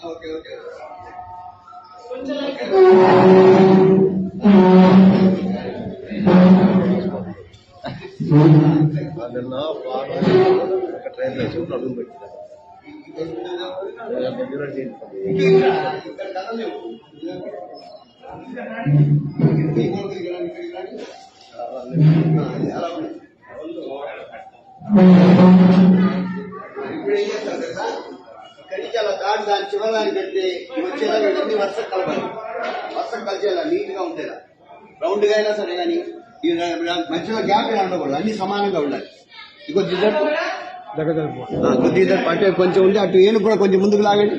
Okay okay నిన్న ఒక train వేసి అడుగు పెట్టిన కడిచాల దాటి దాని చివరాన్ని పెడితే వచ్చేలా వెళ్ళి వర్షం కలపాలి. వర్షం కలిసేలా నీట్ గా ఉండేలా రౌండ్ గా అయినా సరే కానీ మధ్యలో గ్యాప్ ఉండకూడదు, అన్ని సమానంగా ఉండాలి. కొద్దిగా అటు కొంచెం ఉంది, అటు ఏనుగు కూడా కొంచెం ముందుకు లాగండి.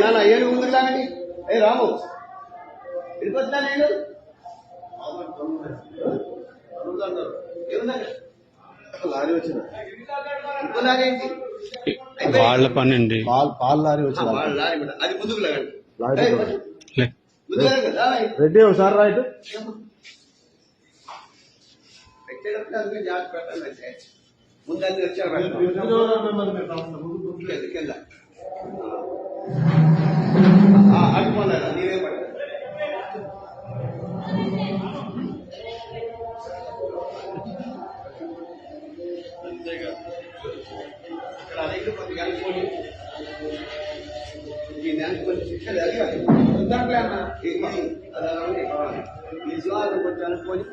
నాన్న ఏనుగు ముందుకు లాగండి. రాము వెళ్ళిపోతున్నా నేను లారీ వచ్చిన లాగేంటి వాళ్ళ పని అండి. పాలు లారీ వచ్చిన అది ముందుకు లాగండి. రెడ్డి ఒకసారి రైట్ పెట్టేటప్పుడు అందుకే జాగ్రత్త పెట్టాలంటే ముందు అన్ని వచ్చారు కింద అడుగుమన్నారా నీవే పడ ఇక్కడ అడిగి కొద్దిగా అనుకోండి. ఈ దానికి కొంచెం శిక్షలు అడిగాలి అన్న ఈ శివాలను కొంచెం అనుకోని